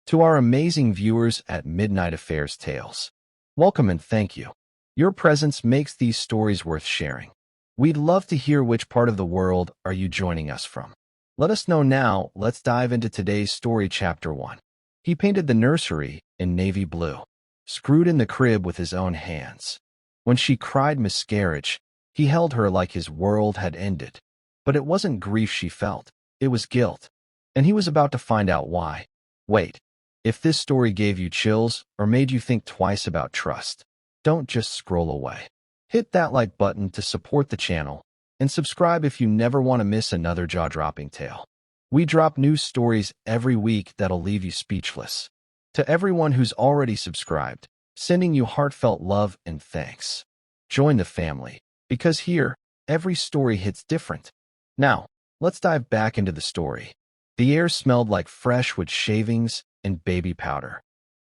To our amazing viewers at Midnight Affairs Tales, welcome and thank you. Your presence makes these stories worth sharing. We'd love to hear which part of the world are you joining us from. Let us know now. Let's dive into today's story, Chapter 1. He painted the nursery in navy blue, screwed in the crib with his own hands. When she cried miscarriage, he held her like his world had ended. But it wasn't grief she felt, it was guilt. And he was about to find out why. Wait, if this story gave you chills or made you think twice about trust, don't just scroll away. Hit that like button to support the channel, and subscribe if you never want to miss another jaw-dropping tale. We drop new stories every week that'll leave you speechless. To everyone who's already subscribed, sending you heartfelt love and thanks. Join the family, because here, every story hits different. Now, let's dive back into the story. The air smelled like fresh wood shavings and baby powder.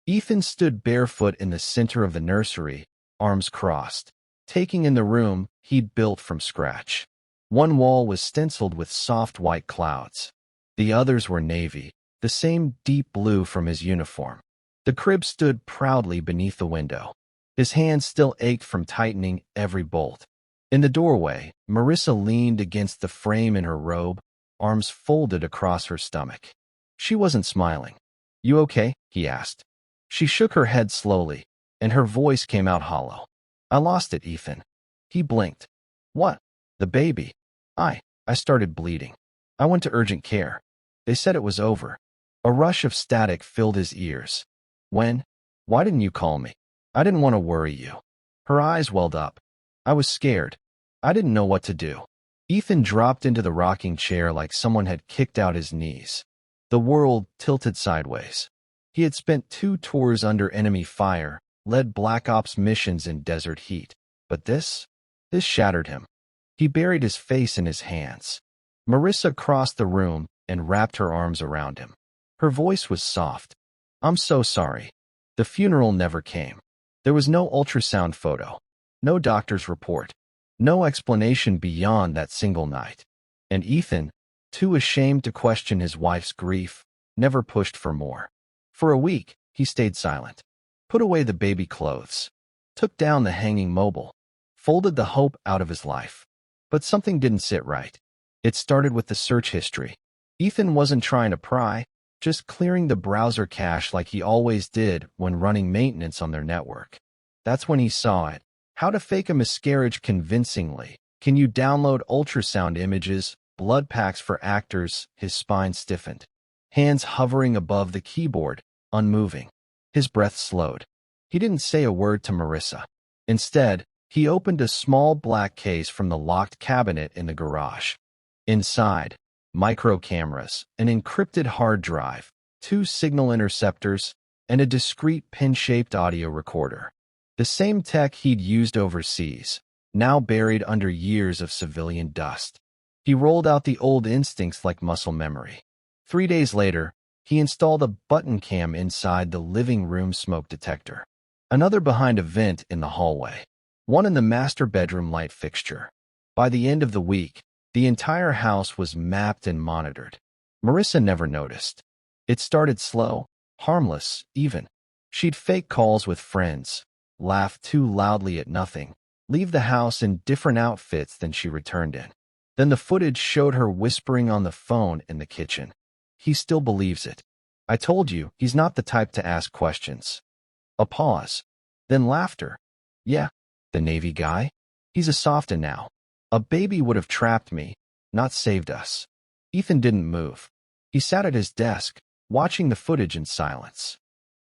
Ethan stood barefoot in the center of the nursery, arms crossed, taking in the room he'd built from scratch. One wall was stenciled with soft white clouds. The others were navy, the same deep blue from his uniform. The crib stood proudly beneath the window. His hands still ached from tightening every bolt. In the doorway, Marissa leaned against the frame in her robe, arms folded across her stomach. She wasn't smiling. "You okay?" he asked. She shook her head slowly, and her voice came out hollow. "I lost it, Ethan." He blinked. "What?" "The baby. I started bleeding. I went to urgent care. They said it was over." A rush of static filled his ears. "When? Why didn't you call me?" "I didn't want to worry you." Her eyes welled up. "I was scared. I didn't know what to do." Ethan dropped into the rocking chair like someone had kicked out his knees. The world tilted sideways. He had spent 2 tours under enemy fire, led Black Ops missions in desert heat. But this shattered him. He buried his face in his hands. Marissa crossed the room and wrapped her arms around him. Her voice was soft. "I'm so sorry. The funeral never came. There was no ultrasound photo, no doctor's report, no explanation beyond that single night." And Ethan, too ashamed to question his wife's grief, never pushed for more. For a week, he stayed silent, put away the baby clothes, took down the hanging mobile, folded the hope out of his life. But something didn't sit right. It started with the search history. Ethan wasn't trying to pry, just clearing the browser cache like he always did when running maintenance on their network. That's when he saw it. How to fake a miscarriage convincingly. Can you download ultrasound images, blood packs for actors? His spine stiffened. Hands hovering above the keyboard, unmoving. His breath slowed. He didn't say a word to Marissa. Instead, he opened a small black case from the locked cabinet in the garage. Inside, micro cameras, an encrypted hard drive, 2 signal interceptors, and a discreet pin-shaped audio recorder. The same tech he'd used overseas, now buried under years of civilian dust. He rolled out the old instincts like muscle memory. 3 days later, he installed a button cam inside the living room smoke detector, another behind a vent in the hallway, one in the master bedroom light fixture. By the end of the week, the entire house was mapped and monitored. Marissa never noticed. It started slow, harmless, even. She'd fake calls with friends, laugh too loudly at nothing, leave the house in different outfits than she returned in. Then the footage showed her whispering on the phone in the kitchen. "He still believes it. I told you, he's not the type to ask questions." A pause. Then laughter. "Yeah, the Navy guy? He's a softin' now. A baby would have trapped me, not saved us." Ethan didn't move. He sat at his desk, watching the footage in silence.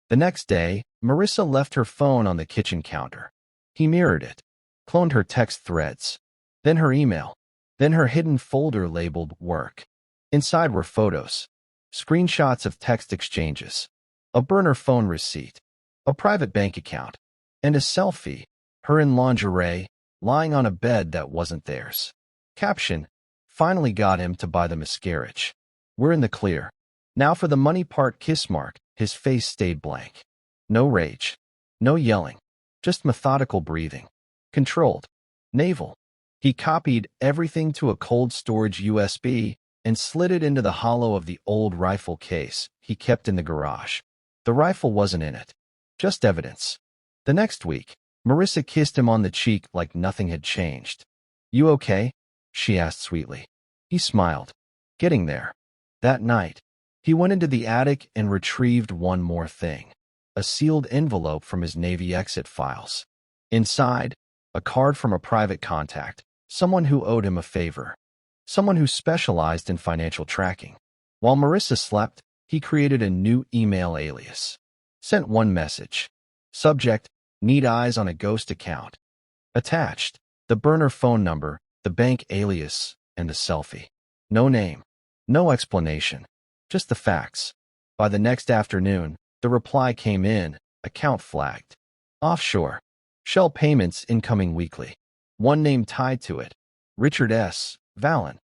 The next day, Marissa left her phone on the kitchen counter. He mirrored it, cloned her text threads, then her email, then her hidden folder labeled work. Inside were photos, screenshots of text exchanges, a burner phone receipt, a private bank account, and a selfie, her in lingerie, lying on a bed that wasn't theirs. Caption: "Finally got him to buy the miscarriage. We're in the clear. Now for the money part." Kiss mark. His face stayed blank. No rage. No yelling. Just methodical breathing. Controlled. Naval. He copied everything to a cold storage USB and slid it into the hollow of the old rifle case he kept in the garage. The rifle wasn't in it. Just evidence. The next week, Marissa kissed him on the cheek like nothing had changed. "You okay?" she asked sweetly. He smiled. "Getting there." That night, he went into the attic and retrieved one more thing. A sealed envelope from his Navy exit files. Inside, a card from a private contact, someone who owed him a favor. Someone who specialized in financial tracking. While Marissa slept, he created a new email alias. Sent one message. Subject, "Need eyes on a ghost account." Attached, the burner phone number, the bank alias, and the selfie. No name. No explanation. Just the facts. By the next afternoon, the reply came in, account flagged. Offshore. Shell payments incoming weekly. One name tied to it. Richard S. Vallon.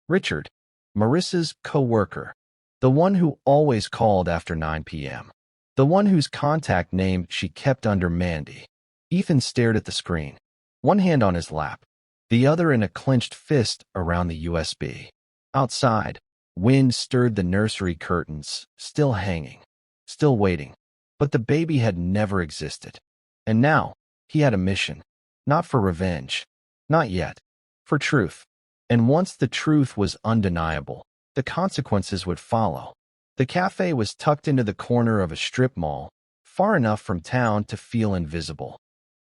Richard. Marissa's co-worker. The one who always called after 9 p.m. The one whose contact name she kept under Mandy. Ethan stared at the screen, one hand on his lap, the other in a clenched fist around the USB. Outside, wind stirred the nursery curtains, still hanging, still waiting. But the baby had never existed. And now, he had a mission. Not for revenge. Not yet. For truth. And once the truth was undeniable, the consequences would follow. The cafe was tucked into the corner of a strip mall, far enough from town to feel invisible.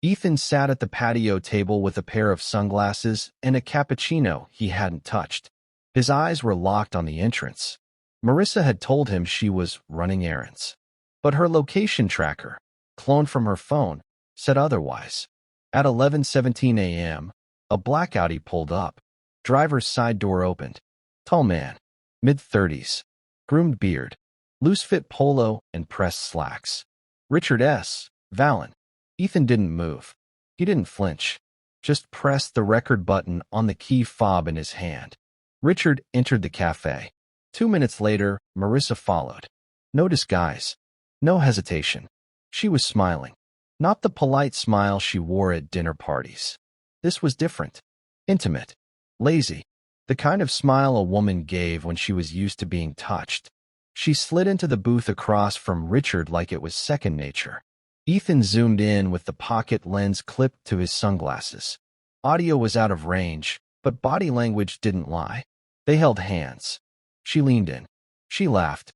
Ethan sat at the patio table with a pair of sunglasses and a cappuccino he hadn't touched. His eyes were locked on the entrance. Marissa had told him she was running errands. But her location tracker, cloned from her phone, said otherwise. At 11:17 a.m., a black Audi pulled up. Driver's side door opened. Tall man, mid-30s, groomed beard, loose-fit polo and pressed slacks. Richard S. Vallon. Ethan didn't move. He didn't flinch. Just pressed the record button on the key fob in his hand. Richard entered the cafe. 2 minutes later, Marissa followed. No disguise. No hesitation. She was smiling. Not the polite smile she wore at dinner parties. This was different. Intimate. Lazy. The kind of smile a woman gave when she was used to being touched. She slid into the booth across from Richard like it was second nature. Ethan zoomed in with the pocket lens clipped to his sunglasses. Audio was out of range, but body language didn't lie. They held hands. She leaned in. She laughed.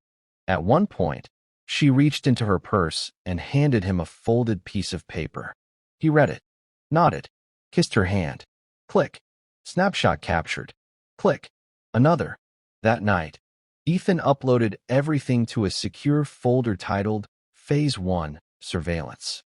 At one point, she reached into her purse and handed him a folded piece of paper. He read it, nodded, kissed her hand. Click. Snapshot captured. Click. Another. That night, Ethan uploaded everything to a secure folder titled Phase 1, Surveillance.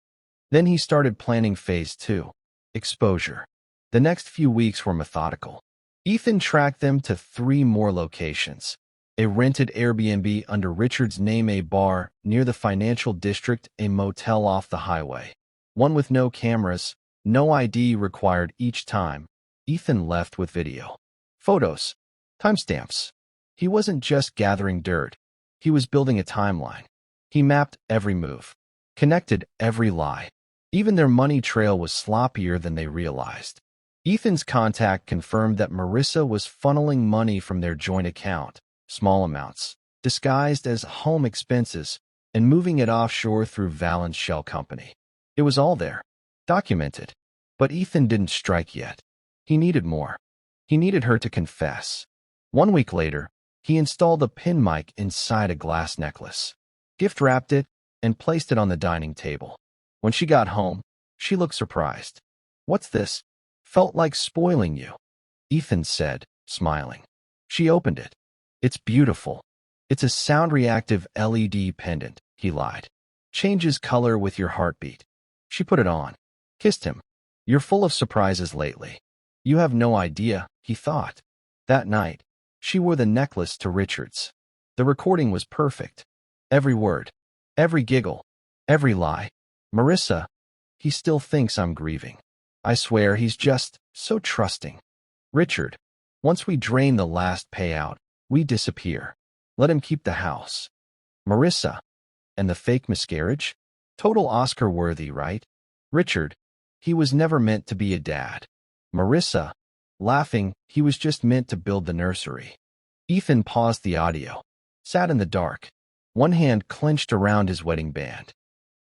Then he started planning Phase 2, Exposure. The next few weeks were methodical. Ethan tracked them to 3 more locations. A rented Airbnb under Richard's name, a bar near the financial district, a motel off the highway. One with no cameras, no ID required each time. Ethan left with video. Photos. Timestamps. He wasn't just gathering dirt. He was building a timeline. He mapped every move. Connected every lie. Even their money trail was sloppier than they realized. Ethan's contact confirmed that Marissa was funneling money from their joint account, small amounts, disguised as home expenses, and moving it offshore through Vallon's shell company. It was all there. Documented. But Ethan didn't strike yet. He needed more. He needed her to confess. 1 week later, he installed a pin mic inside a glass necklace, gift-wrapped it, and placed it on the dining table. When she got home, she looked surprised. "What's this? Felt like spoiling you," Ethan said, smiling. She opened it. "It's beautiful. It's a sound-reactive LED pendant," he lied. "Changes color with your heartbeat." She put it on. Kissed him. "You're full of surprises lately." You have no idea, he thought. That night, she wore the necklace to Richard's. The recording was perfect. Every word. Every giggle. Every lie. "Marissa, he still thinks I'm grieving. I swear he's just so trusting." "Richard, once we drain the last payout, we disappear. Let him keep the house." Marissa. And the fake miscarriage? Total Oscar-worthy, right? Richard. He was never meant to be a dad. Marissa. Laughing, he was just meant to build the nursery. Ethan paused the audio. Sat in the dark. one hand clenched around his wedding band,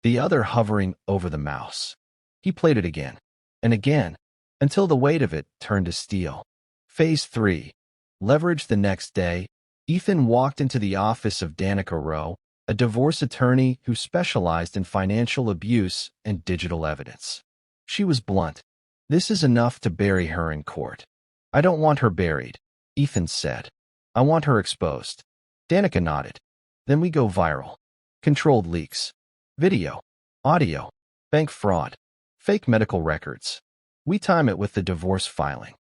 the other hovering over the mouse. He played it again and again until the weight of it turned to steel. Phase 3. Leverage. The next day, Ethan walked into the office of Danica Rowe, a divorce attorney who specialized in financial abuse and digital evidence. She was blunt. "This is enough to bury her in court." "I don't want her buried," Ethan said. "I want her exposed." Danica nodded. "Then we go viral. Controlled leaks. Video. Audio. Bank fraud. Fake medical records. We time it with the divorce filing.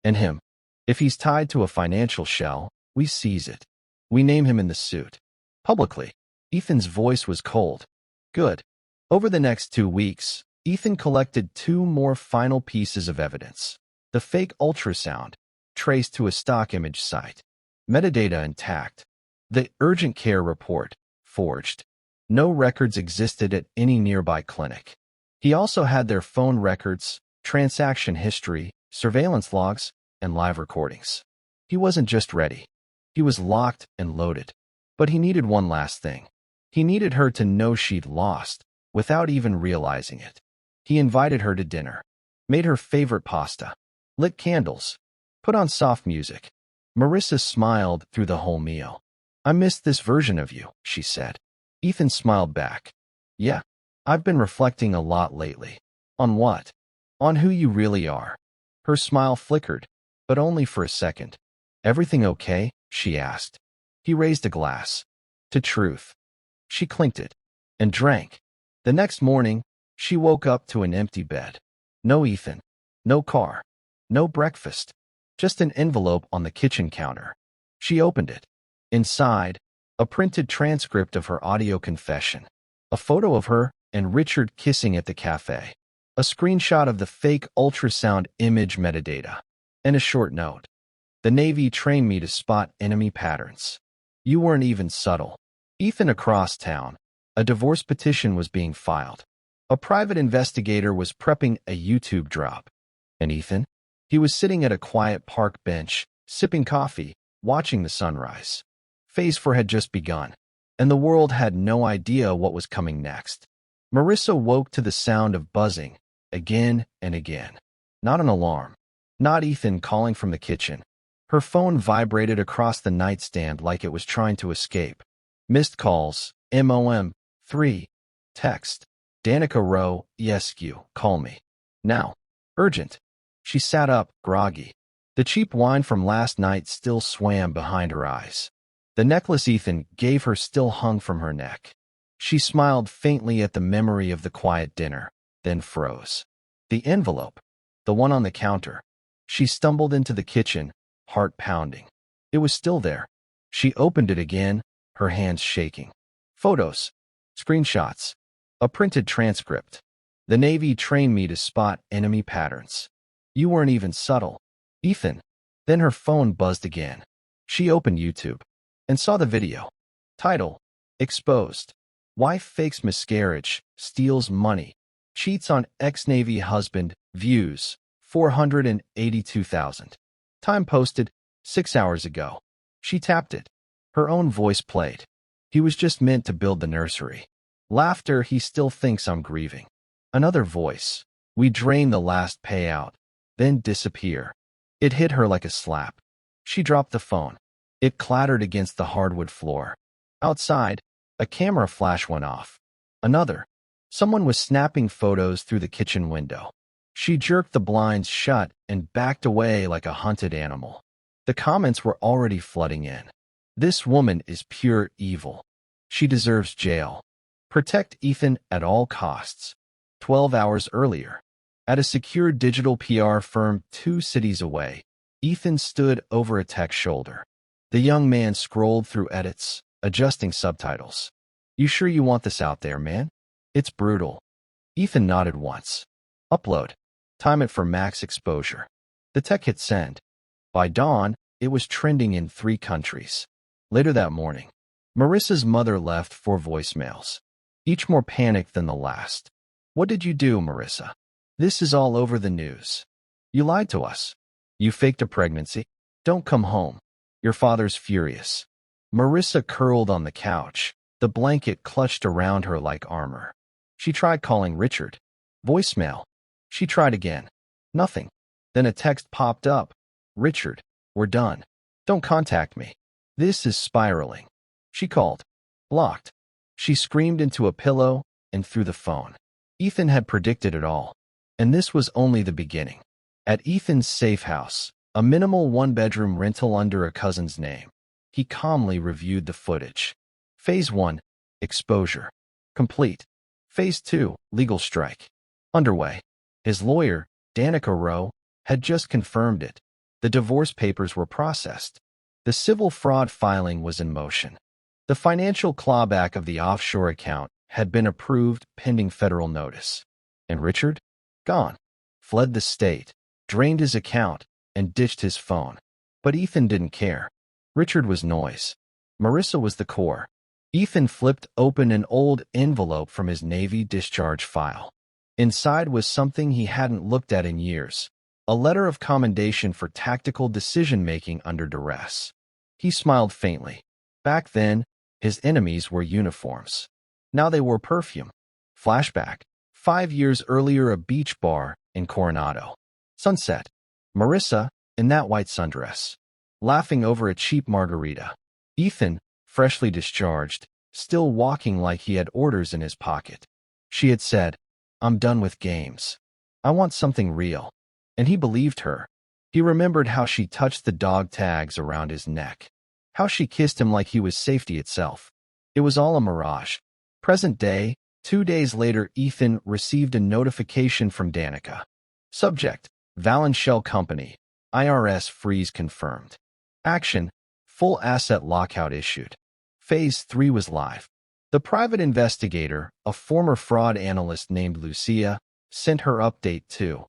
And him. If he's tied to a financial shell, we seize it. We name him in the suit. Publicly." Ethan's voice was cold. "Good." Over the next 2 weeks, Ethan collected 2 more final pieces of evidence. The fake ultrasound, traced to a stock image site. Metadata intact. The urgent care report, forged. No records existed at any nearby clinic. He also had their phone records, transaction history, surveillance logs, and live recordings. He wasn't just ready. He was locked and loaded. But he needed one last thing. He needed her to know she'd lost, without even realizing it. He invited her to dinner, made her favorite pasta, lit candles, put on soft music. Marissa smiled through the whole meal. "I missed this version of you," she said. Ethan smiled back. "Yeah, I've been reflecting a lot lately." "On what?" "On who you really are." Her smile flickered, but only for a second. "Everything okay?" she asked. He raised a glass. "To truth." She clinked it and drank. The next morning, she woke up to an empty bed. No Ethan, no car, no breakfast, just an envelope on the kitchen counter. She opened it. Inside, a printed transcript of her audio confession, a photo of her and Richard kissing at the cafe, a screenshot of the fake ultrasound image metadata, and a short note. "The Navy trained me to spot enemy patterns. You weren't even subtle." Ethan across town, a divorce petition was being filed. A private investigator was prepping a YouTube drop. And Ethan? He was sitting at a quiet park bench, sipping coffee, watching the sunrise. Phase 4 had just begun, and the world had no idea what was coming next. Marissa woke to the sound of buzzing, again and again. Not an alarm. Not Ethan calling from the kitchen. Her phone vibrated across the nightstand like it was trying to escape. Missed calls, MOM, 3. Text. Danica Rowe, ESQ, call me. Now. Urgent. She sat up, groggy. The cheap wine from last night still swam behind her eyes. The necklace Ethan gave her still hung from her neck. She smiled faintly at the memory of the quiet dinner, then froze. The envelope. The one on the counter. She stumbled into the kitchen, heart pounding. It was still there. She opened it again, her hands shaking. Photos. Screenshots. A printed transcript. "The Navy trained me to spot enemy patterns. You weren't even subtle." Ethan. Then her phone buzzed again. She opened YouTube and saw the video. Title. Exposed. Wife fakes miscarriage, steals money, cheats on ex-Navy husband, views, 482,000. Time posted, 6 hours ago. She tapped it. Her own voice played. "He was just meant to build the nursery." Laughter. "He still thinks I'm grieving." Another voice. "We drain the last payout, then disappear." It hit her like a slap. She dropped the phone. It clattered against the hardwood floor. Outside, a camera flash went off. Another. Someone was snapping photos through the kitchen window. She jerked the blinds shut and backed away like a hunted animal. The comments were already flooding in. "This woman is pure evil. She deserves jail. Protect Ethan at all costs." 12 hours earlier, at a secure digital PR firm 2 cities away, Ethan stood over a tech's shoulder. The young man scrolled through edits, adjusting subtitles. "You sure you want this out there, man? It's brutal." Ethan nodded once. "Upload. Time it for max exposure." The tech hit send. By dawn, it was trending in 3 countries. Later that morning, Marissa's mother left 4 voicemails, each more panicked than the last. "What did you do, Marissa? This is all over the news. You lied to us. You faked a pregnancy. Don't come home. Your father's furious." Marissa curled on the couch, the blanket clutched around her like armor. She tried calling Richard. Voicemail. She tried again. Nothing. Then a text popped up. Richard, we're done. Don't contact me. This is spiraling. She called. Blocked. She screamed into a pillow and threw the phone. Ethan had predicted it all. And this was only the beginning. At Ethan's safe house, a minimal one-bedroom rental under a cousin's name, he calmly reviewed the footage. Phase 1, exposure. Complete. Phase 2, legal strike. Underway. His lawyer, Danica Rowe, had just confirmed it. The divorce papers were processed. The civil fraud filing was in motion. The financial clawback of the offshore account had been approved pending federal notice. And Richard? Gone. Fled the state, drained his account, and ditched his phone. But Ethan didn't care. Richard was noise. Marissa was the core. Ethan flipped open an old envelope from his Navy discharge file. Inside was something he hadn't looked at in years, a letter of commendation for tactical decision-making under duress. He smiled faintly. Back then, his enemies were uniforms. Now they wore perfume. Flashback. 5 years earlier, a beach bar in Coronado. Sunset. Marissa, in that white sundress, laughing over a cheap margarita. Ethan, freshly discharged, still walking like he had orders in his pocket. She had said, I'm done with games. I want something real. And he believed her. He remembered how she touched the dog tags around his neck. How she kissed him like he was safety itself. It was all a mirage. Present day, 2 days later, Ethan received a notification from Danica. Subject, Valenshell Company. IRS freeze confirmed. Action, full asset lockout issued. Phase 3 was live. The private investigator, a former fraud analyst named Lucia, sent her update too.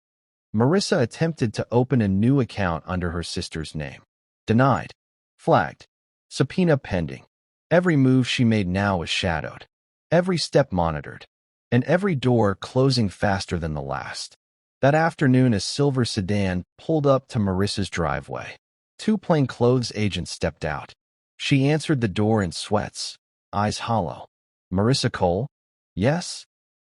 Marissa attempted to open a new account under her sister's name. Denied. Flagged. Subpoena pending. Every move she made now was shadowed. Every step monitored. And every door closing faster than the last. That afternoon, a silver sedan pulled up to Marissa's driveway. 2 plainclothes agents stepped out. She answered the door in sweats, eyes hollow. Marissa Cole? Yes?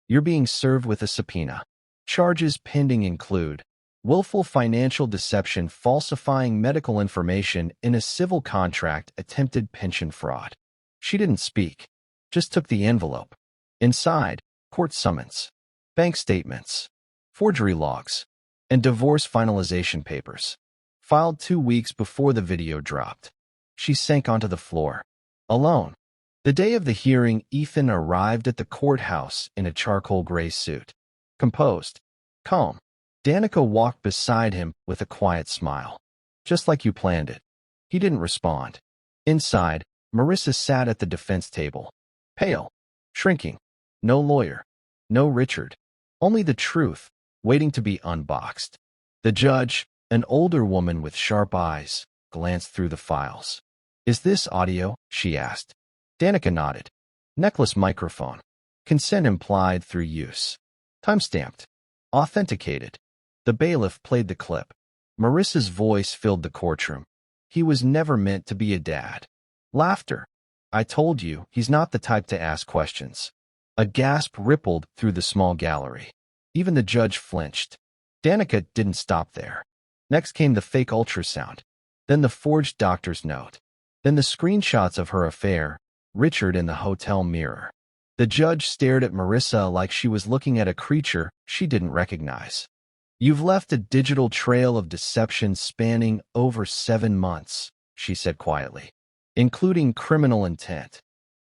You're being served with a subpoena. Charges pending include willful financial deception, falsifying medical information in a civil contract, attempted pension fraud. She didn't speak, just took the envelope. Inside, court summons, bank statements, forgery logs, and divorce finalization papers. Filed 2 weeks before the video dropped. She sank onto the floor. Alone. The day of the hearing, Ethan arrived at the courthouse in a charcoal gray suit. Composed. Calm. Danica walked beside him with a quiet smile. Just like you planned it. He didn't respond. Inside, Marissa sat at the defense table. Pale. Shrinking. No lawyer. No Richard. Only the truth, waiting to be unboxed. The judge, an older woman with sharp eyes, glanced through the files. Is this audio? She asked. Danica nodded. Necklace microphone. Consent implied through use. Timestamped. Authenticated. The bailiff played the clip. Marissa's voice filled the courtroom. He was never meant to be a dad. Laughter. I told you, he's not the type to ask questions. A gasp rippled through the small gallery. Even the judge flinched. Danica didn't stop there. Next came the fake ultrasound. Then the forged doctor's note. Then the screenshots of her affair, Richard in the hotel mirror. The judge stared at Marissa like she was looking at a creature she didn't recognize. You've left a digital trail of deception spanning over 7 months, she said quietly, including criminal intent.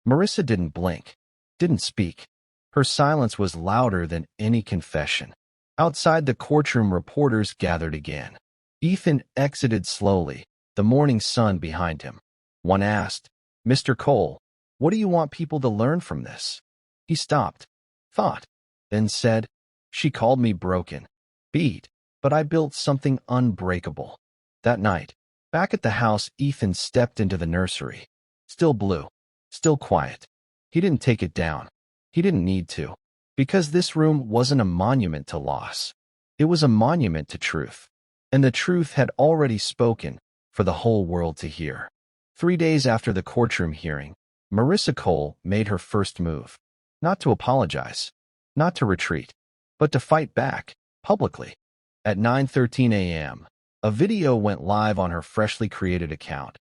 Marissa didn't blink, didn't speak. Her silence was louder than any confession. Outside the courtroom, reporters gathered again. Ethan exited slowly, the morning sun behind him. One asked, Mr. Cole, what do you want people to learn from this? He stopped, thought, then said, she called me broken, beat, but I built something unbreakable. That night, back at the house, Ethan stepped into the nursery. Still blue, still quiet. He didn't take it down. He didn't need to. Because this room wasn't a monument to loss. It was a monument to truth. And the truth had already spoken for the whole world to hear. 3 days after the courtroom hearing, Marissa Cole made her first move. Not to apologize, not to retreat, but to fight back, publicly. At 9:13 a.m., a video went live on her freshly created account.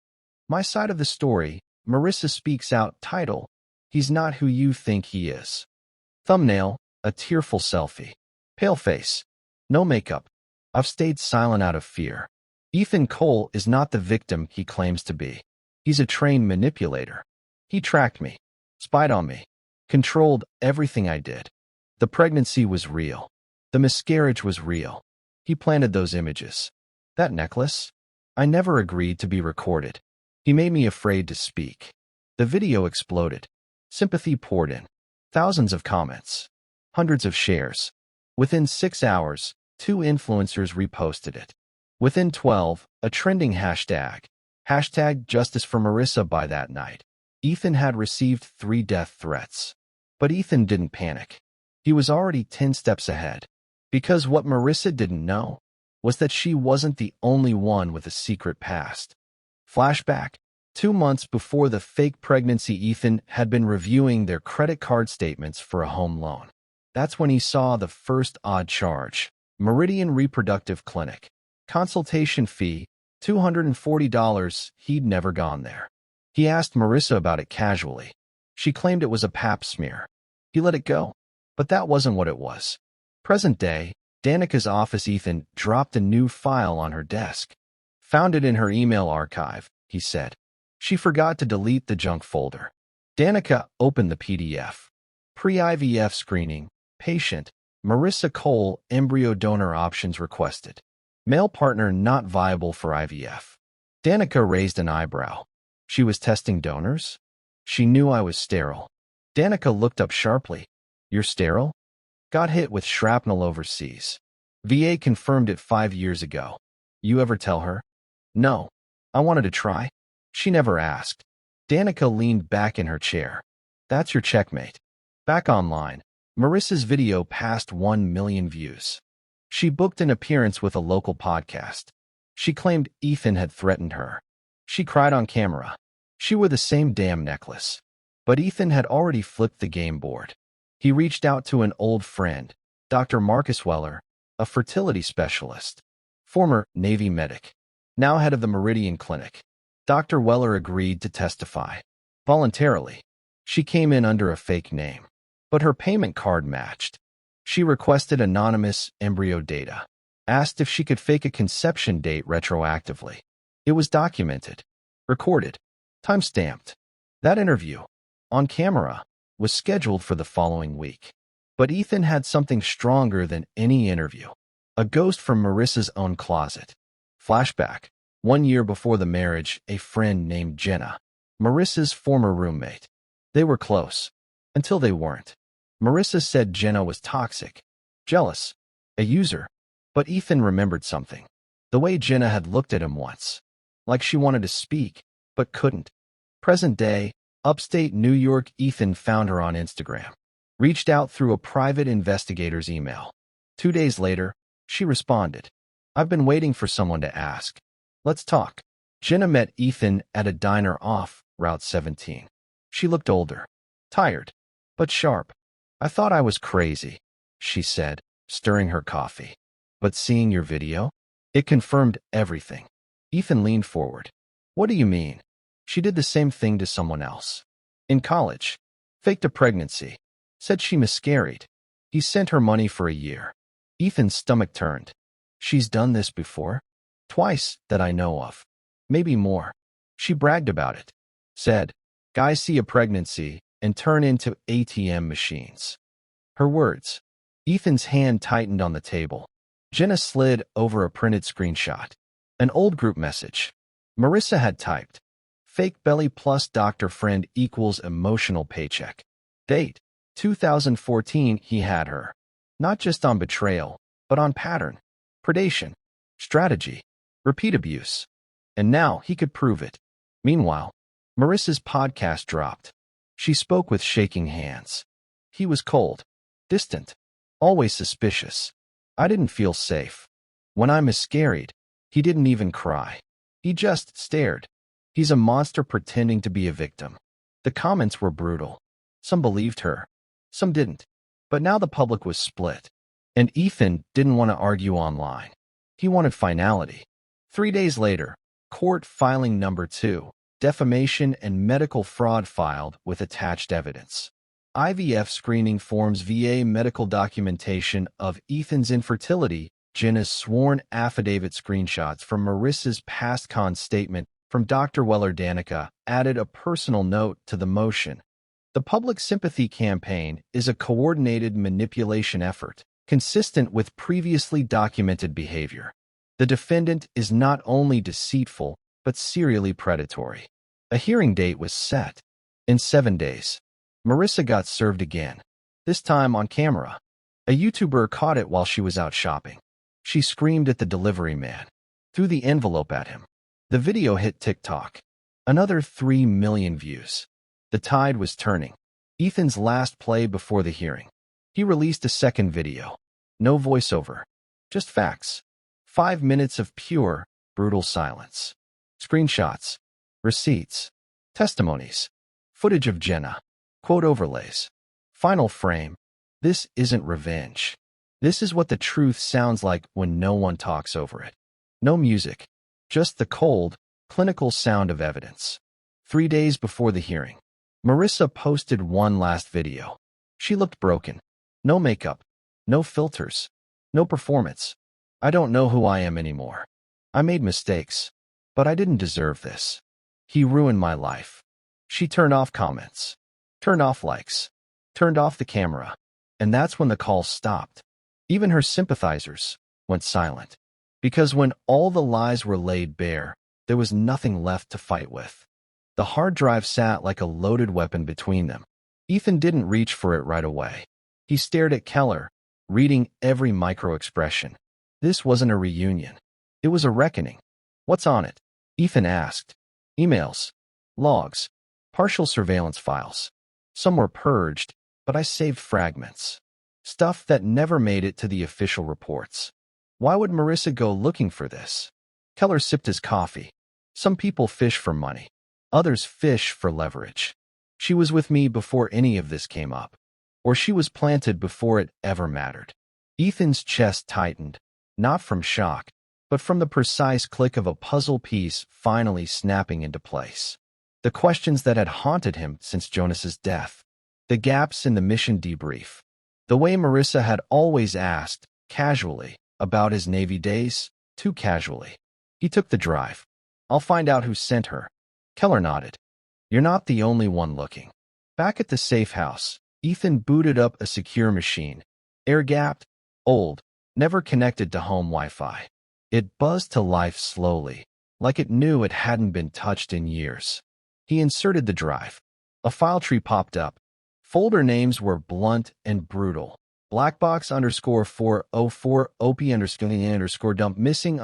My side of the story, Marissa speaks out. Title: He's not who you think he is. Thumbnail: a tearful selfie. Pale face. No makeup. I've stayed silent out of fear. Ethan Cole is not the victim he claims to be. He's a trained manipulator. He tracked me, spied on me, controlled everything I did. The pregnancy was real. The miscarriage was real. He planted those images. That necklace? I never agreed to be recorded. He made me afraid to speak. The video exploded. Sympathy poured in. Thousands of comments. Hundreds of shares. Within 6 hours, 2 influencers reposted it. Within 12, a trending hashtag. Hashtag justice for Marissa. By that night, Ethan had received 3 death threats. But Ethan didn't panic. He was already 10 steps ahead. Because what Marissa didn't know was that she wasn't the only one with a secret past. Flashback. 2 months before the fake pregnancy, Ethan had been reviewing their credit card statements for a home loan. That's when he saw the first odd charge. Meridian Reproductive Clinic. Consultation fee, $240. He'd never gone there. He asked Marissa about it casually. She claimed it was a pap smear. He let it go. But that wasn't what it was. Present day, Danica's office. Ethan dropped a new file on her desk. Found it in her email archive, he said. She forgot to delete the junk folder. Danica opened the PDF. Pre-IVF screening. Patient. Marissa Cole. Embryo donor options requested. Male partner not viable for IVF. Danica raised an eyebrow. She was testing donors? She knew I was sterile. Danica looked up sharply. You're sterile? Got hit with shrapnel overseas. VA confirmed it 5 years ago. You ever tell her? No. I wanted to try. She never asked. Danica leaned back in her chair. That's your checkmate. Back online, Marissa's video passed 1 million views. She booked an appearance with a local podcast. She claimed Ethan had threatened her. She cried on camera. She wore the same damn necklace. But Ethan had already flipped the game board. He reached out to an old friend, Dr. Marcus Weller, a fertility specialist, former Navy medic, now head of the Meridian Clinic. Dr. Weller agreed to testify. Voluntarily. She came in under a fake name. But her payment card matched. She requested anonymous embryo data. Asked if she could fake a conception date retroactively. It was documented. Recorded. Time-stamped. That interview, on camera, was scheduled for the following week. But Ethan had something stronger than any interview. A ghost from Marissa's own closet. Flashback. 1 year before the marriage, a friend named Jenna, Marissa's former roommate. They were close. Until they weren't. Marissa said Jenna was toxic, jealous, a user. But Ethan remembered something. The way Jenna had looked at him once. Like she wanted to speak, but couldn't. Present day, upstate New York. Ethan found her on Instagram. Reached out through a private investigator's email. 2 days later, she responded. I've been waiting for someone to ask. Let's talk. Jenna met Ethan at a diner off Route 17. She looked older. Tired. But sharp. I thought I was crazy, she said, stirring her coffee. But seeing your video? It confirmed everything. Ethan leaned forward. What do you mean? She did the same thing to someone else. In college. Faked a pregnancy. Said she miscarried. He sent her money for a year. Ethan's stomach turned. She's done this before? Twice, that I know of. Maybe more. She bragged about it. Said, guys see a pregnancy and turn into ATM machines. Her words. Ethan's hand tightened on the table. Jenna slid over a printed screenshot. An old group message. Marissa had typed. Fake belly plus doctor friend equals emotional paycheck. Date. 2014. He had her. Not just on betrayal, but on pattern. Predation. Strategy. Repeat abuse. And now he could prove it. Meanwhile, Marissa's podcast dropped. She spoke with shaking hands. He was cold. Distant. Always suspicious. I didn't feel safe. When I miscarried, he didn't even cry. He just stared. He's a monster pretending to be a victim. The comments were brutal. Some believed her, some didn't. But now the public was split. And Ethan didn't want to argue online. He wanted finality. 3 days later, court filing number 2, defamation and medical fraud filed with attached evidence. IVF screening forms VA medical documentation of Ethan's infertility, Jenna's sworn affidavit screenshots from Marissa's past con statement from Dr. Weller Danica added a personal note to the motion. The public sympathy campaign is a coordinated manipulation effort, consistent with previously documented behavior. The defendant is not only deceitful, but serially predatory. A hearing date was set. In 7 days, Marissa got served again, this time on camera. A YouTuber caught it while she was out shopping. She screamed at the delivery man, threw the envelope at him. The video hit TikTok. Another 3 million views. The tide was turning. Ethan's last play before the hearing. He released a second video. No voiceover. Just facts. 5 minutes of pure, brutal silence. Screenshots. Receipts. Testimonies. Footage of Jenna. Quote overlays. Final frame. This isn't revenge. This is what the truth sounds like when no one talks over it. No music. Just the cold, clinical sound of evidence. 3 days before the hearing, Marissa posted one last video. She looked broken. No makeup. No filters. No performance. I don't know who I am anymore. I made mistakes, but I didn't deserve this. He ruined my life. She turned off comments. Turned off likes. Turned off the camera. And that's when the call stopped. Even her sympathizers went silent. Because when all the lies were laid bare, there was nothing left to fight with. The hard drive sat like a loaded weapon between them. Ethan didn't reach for it right away. He stared at Keller, reading every micro-expression. This wasn't a reunion. It was a reckoning. What's on it? Ethan asked. Emails. Logs. Partial surveillance files. Some were purged, but I saved fragments. Stuff that never made it to the official reports. Why would Marissa go looking for this? Keller sipped his coffee. Some people fish for money. Others fish for leverage. She was with me before any of this came up. Or she was planted before it ever mattered. Ethan's chest tightened, not from shock, but from the precise click of a puzzle piece finally snapping into place. The questions that had haunted him since Jonas's death. The gaps in the mission debrief. The way Marissa had always asked, casually, about his Navy days, too casually. He took the drive. I'll find out who sent her. Keller nodded. You're not the only one looking. Back at the safe house, Ethan booted up a secure machine. Air-gapped, old, never connected to home Wi-Fi. It buzzed to life slowly, like it knew it hadn't been touched in years. He inserted the drive. A file tree popped up. Folder names were blunt and brutal. Blackbox_404 OP_dump missing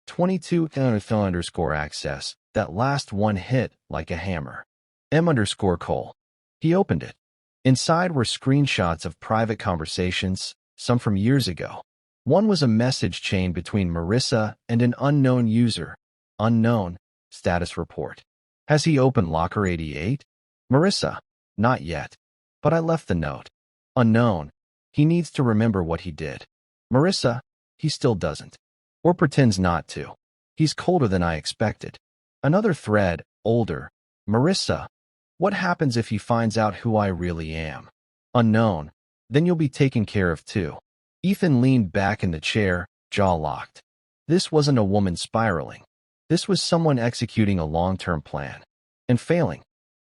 _22 access. That last one hit like a hammer. M_Cole. He opened it. Inside were screenshots of private conversations, some from years ago. One was a message chain between Marissa and an unknown user. Unknown. Status report. Has he opened Locker 88? Marissa. Not yet. But I left the note. Unknown. He needs to remember what he did. Marissa. He still doesn't. Or pretends not to. He's colder than I expected. Another thread, older. Marissa. What happens if he finds out who I really am? Unknown. Then you'll be taken care of too. Ethan leaned back in the chair, jaw locked. This wasn't a woman spiraling. This was someone executing a long-term plan. And failing.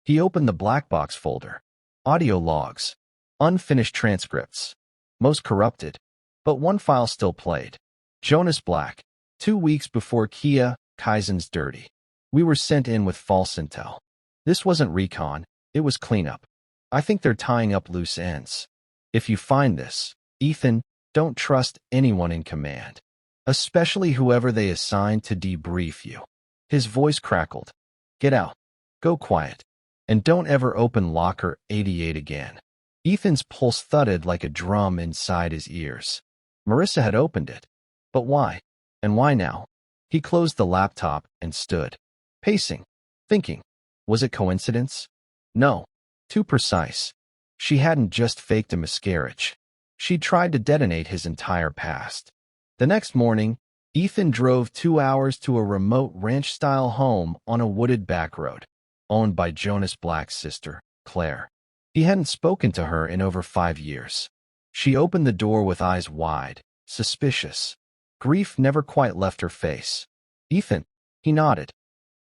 He opened the black box folder. Audio logs. Unfinished transcripts. Most corrupted. But one file still played. Jonas Black. 2 weeks before Kia Kaizen's dirty. We were sent in with false intel. This wasn't recon, it was cleanup. I think they're tying up loose ends. If you find this, Ethan, don't trust anyone in command. Especially whoever they assign to debrief you. His voice crackled. Get out. Go quiet. And don't ever open Locker 88 again. Ethan's pulse thudded like a drum inside his ears. Marissa had opened it. But why? And why now? He closed the laptop and stood. Pacing. Thinking. Was it coincidence? No, too precise. She hadn't just faked a miscarriage. She'd tried to detonate his entire past. The next morning, Ethan drove 2 hours to a remote ranch-style home on a wooded back road, owned by Jonas Black's sister, Claire. He hadn't spoken to her in over 5 years. She opened the door with eyes wide, suspicious. Grief never quite left her face. "Ethan," he nodded.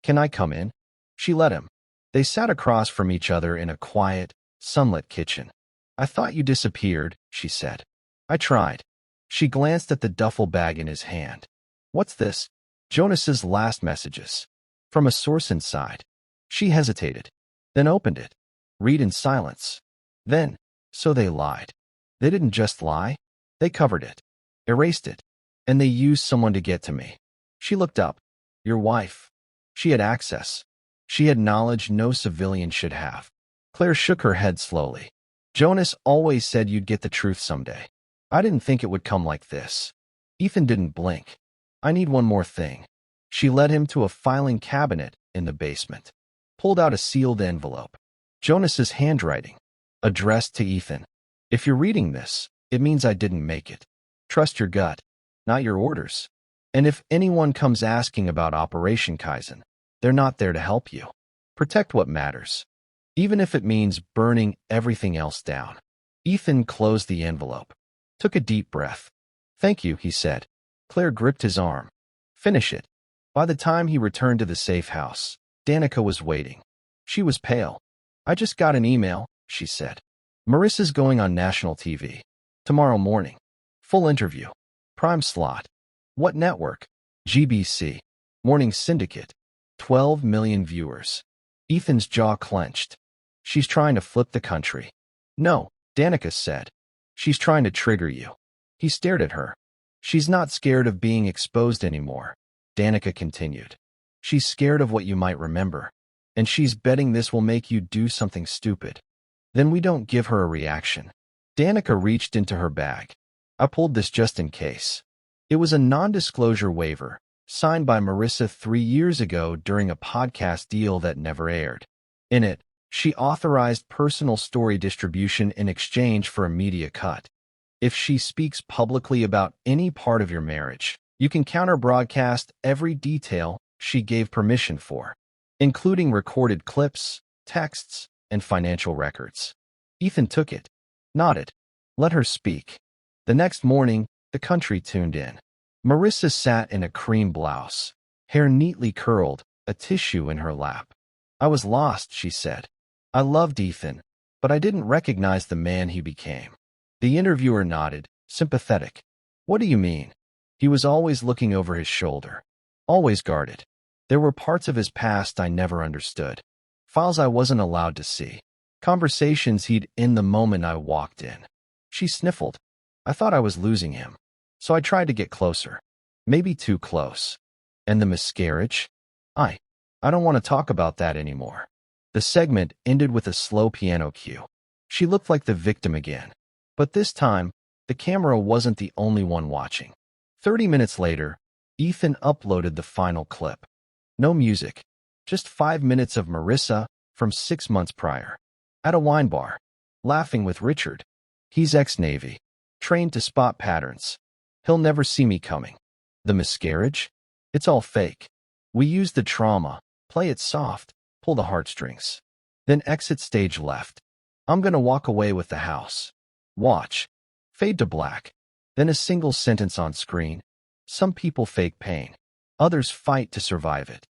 "Can I come in?" She let him. They sat across from each other in a quiet, sunlit kitchen. "I thought you disappeared," she said. "I tried." She glanced at the duffel bag in his hand. "What's this?" "Jonas's last messages. From a source inside." She hesitated, then opened it. "Read in silence." Then, so they lied. They didn't just lie. They covered it, erased it, and they used someone to get to me. She looked up. "Your wife." She had access. She had knowledge no civilian should have. Claire shook her head slowly. "Jonas always said you'd get the truth someday. I didn't think it would come like this." Ethan didn't blink. "I need one more thing." She led him to a filing cabinet in the basement, pulled out a sealed envelope. Jonas's handwriting, addressed to Ethan. "If you're reading this, it means I didn't make it. Trust your gut, not your orders. And if anyone comes asking about Operation Kaizen, they're not there to help you. Protect what matters, even if it means burning everything else down." Ethan closed the envelope, took a deep breath. "Thank you," he said. Claire gripped his arm. "Finish it." By the time he returned to the safe house, Danica was waiting. She was pale. "I just got an email," she said. "Marissa's going on national TV. Tomorrow morning. Full interview. Prime slot." "What network?" "GBC. Morning Syndicate. 12 million viewers." Ethan's jaw clenched. "She's trying to flip the country." "No," Danica said. "She's trying to trigger you." He stared at her. "She's not scared of being exposed anymore," Danica continued. "She's scared of what you might remember. And she's betting this will make you do something stupid. Then we don't give her a reaction." Danica reached into her bag. "I pulled this just in case." It was a non-disclosure waiver, signed by Marissa 3 years ago during a podcast deal that never aired. In it, she authorized personal story distribution in exchange for a media cut. If she speaks publicly about any part of your marriage, you can counter-broadcast every detail she gave permission for, including recorded clips, texts, and financial records. Ethan took it, nodded, let her speak. The next morning, the country tuned in. Marissa sat in a cream blouse, hair neatly curled, a tissue in her lap. "I was lost," she said. "I loved Ethan, but I didn't recognize the man he became." The interviewer nodded, sympathetic. "What do you mean?" "He was always looking over his shoulder, always guarded. There were parts of his past I never understood, files I wasn't allowed to see, conversations he'd end the moment I walked in." She sniffled. "I thought I was losing him, so I tried to get closer. Maybe too close." "And the miscarriage?" I don't want to talk about that anymore." The segment ended with a slow piano cue. She looked like the victim again. But this time, the camera wasn't the only one watching. 30 minutes later, Ethan uploaded the final clip. No music, just 5 minutes of Marissa from 6 months prior. At a wine bar, laughing with Richard. He's ex-Navy, trained to spot patterns. He'll never see me coming. The miscarriage? It's all fake. We use the trauma, play it soft, pull the heartstrings. Then exit stage left. I'm gonna walk away with the house. Watch. Fade to black. Then a single sentence on screen. Some people fake pain. Others fight to survive it.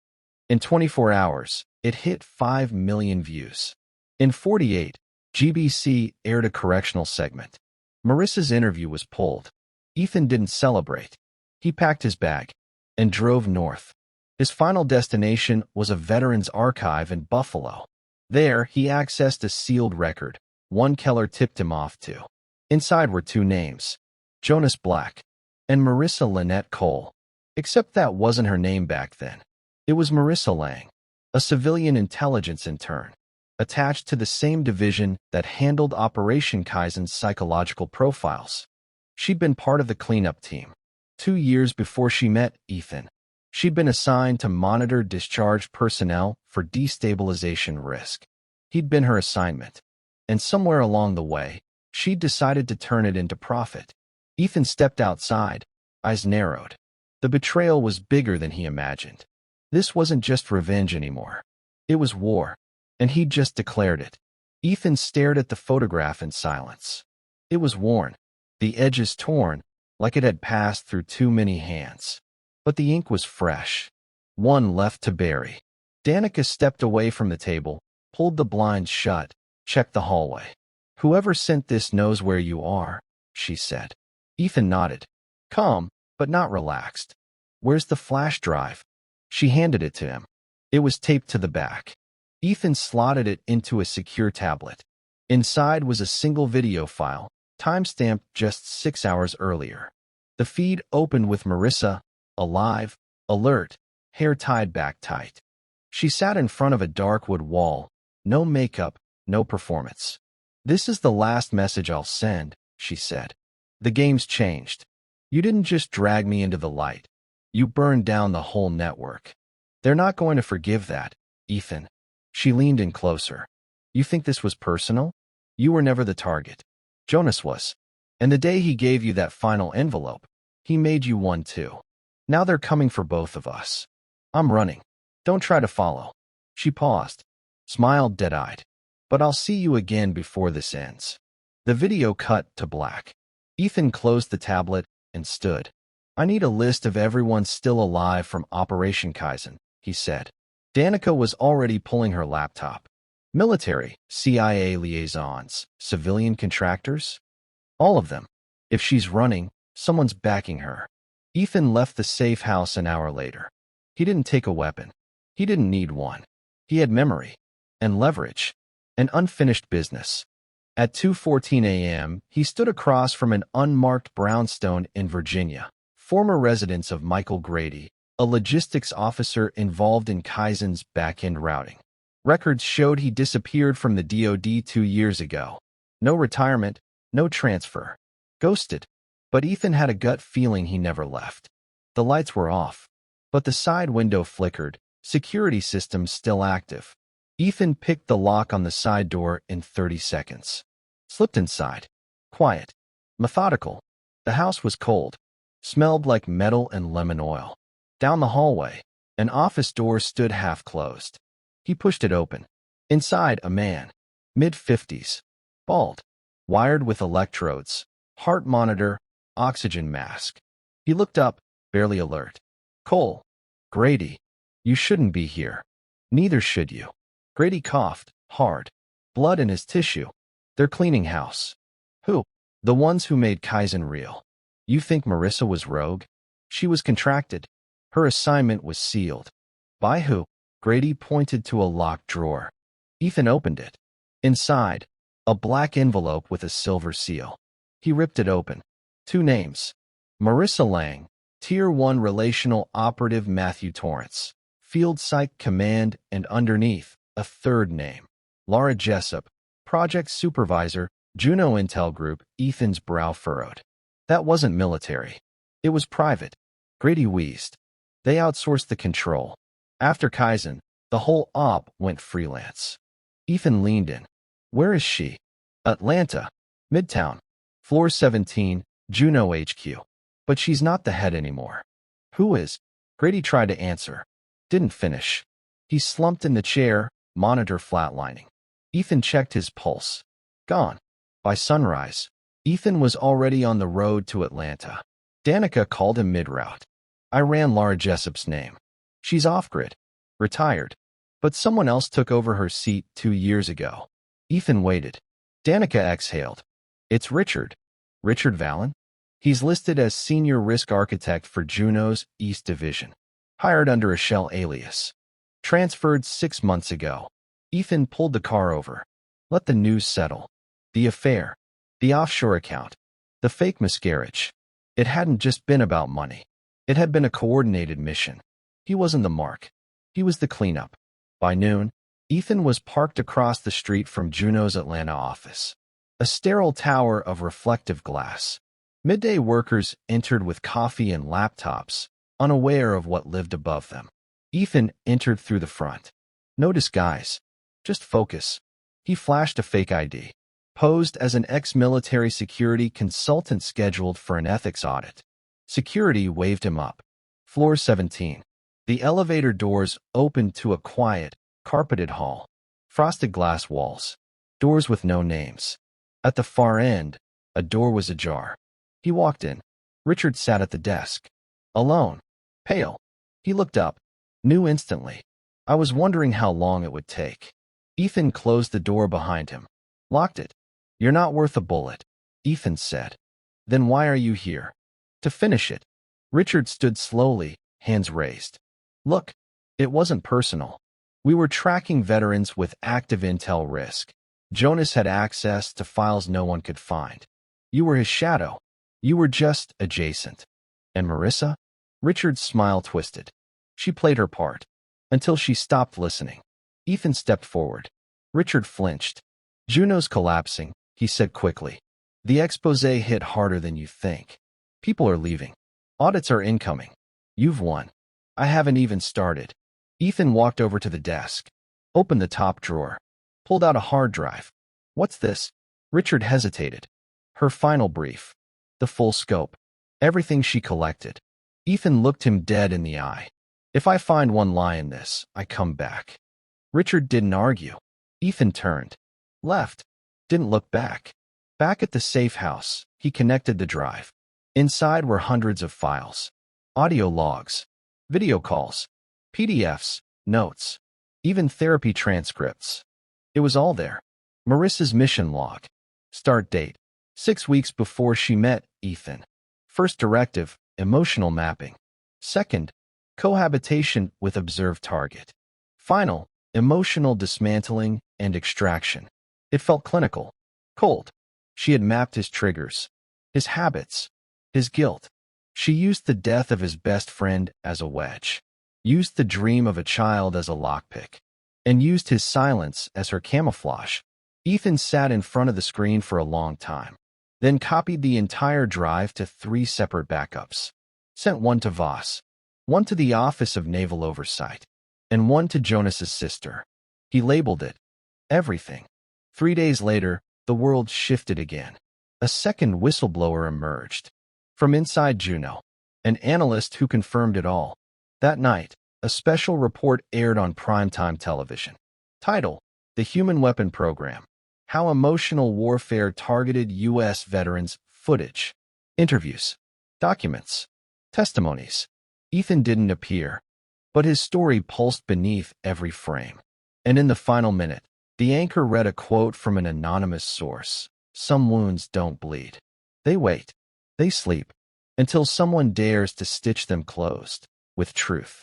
In 24 hours, it hit 5 million views. In 48, GBC aired a correctional segment. Marissa's interview was pulled. Ethan didn't celebrate. He packed his bag and drove north. His final destination was a veterans archive in Buffalo. There, he accessed a sealed record, one Keller tipped him off to. Inside were 2 names, Jonas Black and Marissa Lynette Cole. Except that wasn't her name back then. It was Marissa Lang, a civilian intelligence intern, attached to the same division that handled Operation Kaizen's psychological profiles. She'd been part of the cleanup team. 2 years before she met Ethan, she'd been assigned to monitor discharged personnel for destabilization risk. He'd been her assignment. And somewhere along the way, she'd decided to turn it into profit. Ethan stepped outside, eyes narrowed. The betrayal was bigger than he imagined. This wasn't just revenge anymore. It was war, and he'd just declared it. Ethan stared at the photograph in silence. It was worn, the edges torn, like it had passed through too many hands. But the ink was fresh. One left to bury. Danica stepped away from the table, pulled the blinds shut, checked the hallway. "Whoever sent this knows where you are," she said. Ethan nodded, calm, but not relaxed. "Where's the flash drive?" She handed it to him. It was taped to the back. Ethan slotted it into a secure tablet. Inside was a single video file, timestamped just 6 hours earlier. The feed opened with Marissa, alive, alert, hair tied back tight. She sat in front of a dark wood wall, no makeup, no performance. "This is the last message I'll send," she said. "The game's changed. You didn't just drag me into the light. You burned down the whole network. They're not going to forgive that, Ethan." She leaned in closer. "You think this was personal? You were never the target. Jonas was. And the day he gave you that final envelope, he made you one too. Now they're coming for both of us. I'm running. Don't try to follow." She paused, smiled dead-eyed. "But I'll see you again before this ends." The video cut to black. Ethan closed the tablet and stood. "I need a list of everyone still alive from Operation Kaizen," he said. Danica was already pulling her laptop. "Military, CIA liaisons, civilian contractors? All of them. If she's running, someone's backing her." Ethan left the safe house an hour later. He didn't take a weapon. He didn't need one. He had memory and leverage, an unfinished business. At 2:14 a.m., he stood across from an unmarked brownstone in Virginia, former residence of Michael Grady, a logistics officer involved in Kaizen's back-end routing. Records showed he disappeared from the DoD 2 years ago. No retirement, no transfer. Ghosted. But Ethan had a gut feeling he never left. The lights were off, but the side window flickered, security systems still active. Ethan picked the lock on the side door in 30 seconds. Slipped inside. Quiet. Methodical. The house was cold. Smelled like metal and lemon oil. Down the hallway, an office door stood half-closed. He pushed it open. Inside, a man. Mid-50s. Bald. Wired with electrodes. Heart monitor. Oxygen mask. He looked up, barely alert. "Cole. Grady. You shouldn't be here. Neither should you." Grady coughed, hard. Blood in his tissue. "They're cleaning house." "Who?" "The ones who made Kaizen real." "You think Marissa was rogue?" "She was contracted. Her assignment was sealed." "By who?" Grady pointed to a locked drawer. Ethan opened it. Inside, a black envelope with a silver seal. He ripped it open. 2 names. Marissa Lang, Tier 1 Relational Operative Matthew Torrance, Field Psych Command, and underneath, a third name. Laura Jessup, Project Supervisor, Juno Intel Group. Ethan's brow furrowed. That wasn't military. It was private. Grady wheezed. They outsourced the control. After Kaizen, the whole op went freelance. Ethan leaned in. "Where is she?" "Atlanta. Midtown. Floor 17, Juno HQ. But she's not the head anymore." "Who is?" Grady tried to answer. Didn't finish. He slumped in the chair, monitor flatlining. Ethan checked his pulse. Gone. By sunrise, Ethan was already on the road to Atlanta. Danica called him mid-route. "I ran Laura Jessup's name. She's off-grid. Retired. But someone else took over her seat 2 years ago." Ethan waited. Danica exhaled. "It's Richard." "Richard Vallon?" "He's listed as Senior Risk Architect for Juno's East Division. Hired under a shell alias. Transferred 6 months ago." Ethan pulled the car over. Let the news settle. The affair. The offshore account. The fake miscarriage. It hadn't just been about money. It had been a coordinated mission. He wasn't the mark. He was the cleanup. By noon, Ethan was parked across the street from Juno's Atlanta office. A sterile tower of reflective glass. Midday workers entered with coffee and laptops, unaware of what lived above them. Ethan entered through the front. No disguise. Just focus. He flashed a fake ID, posed as an ex-military security consultant scheduled for an ethics audit. Security waved him up. Floor 17. The elevator doors opened to a quiet, carpeted hall. Frosted glass walls. Doors with no names. At the far end, a door was ajar. He walked in. Richard sat at the desk. Alone. Pale. He looked up. Knew instantly. I was wondering how long it would take. Ethan closed the door behind him. Locked it. You're not worth a bullet, Ethan said. Then why are you here? To finish it. Richard stood slowly, hands raised. Look, it wasn't personal. We were tracking veterans with active intel risk. Jonas had access to files no one could find. You were his shadow. You were just adjacent. And Marissa? Richard's smile twisted. She played her part. Until she stopped listening. Ethan stepped forward. Richard flinched. Juno's collapsing, he said quickly. The exposé hit harder than you think. People are leaving. Audits are incoming. You've won. I haven't even started. Ethan walked over to the desk. Opened the top drawer. Pulled out a hard drive. What's this? Richard hesitated. Her final brief. The full scope. Everything she collected. Ethan looked him dead in the eye. If I find one lie in this, I come back. Richard didn't argue. Ethan turned. Left. Didn't look back. Back at the safe house, he connected the drive. Inside were hundreds of files. Audio logs. Video calls. PDFs. Notes. Even therapy transcripts. It was all there. Marissa's mission log. Start date. 6 weeks before she met Ethan. First directive, emotional mapping. Second, cohabitation with observed target. Final, emotional dismantling and extraction. It felt clinical. Cold. She had mapped his triggers. His habits. His guilt. She used the death of his best friend as a wedge. Used the dream of a child as a lockpick. And used his silence as her camouflage. Ethan sat in front of the screen for a long time. Then copied the entire drive to 3 separate backups. Sent one to Voss. One to the Office of Naval Oversight. And one to Jonas's sister. He labeled it. Everything. 3 days later, the world shifted again. A second whistleblower emerged. From inside Juno. An analyst who confirmed it all. That night, a special report aired on primetime television. Title, The Human Weapon Program. How Emotional Warfare Targeted U.S. Veterans. Footage. Interviews. Documents. Testimonies. Ethan didn't appear. But his story pulsed beneath every frame. And in the final minute, the anchor read a quote from an anonymous source. Some wounds don't bleed. They wait. They sleep. Until someone dares to stitch them closed. With truth.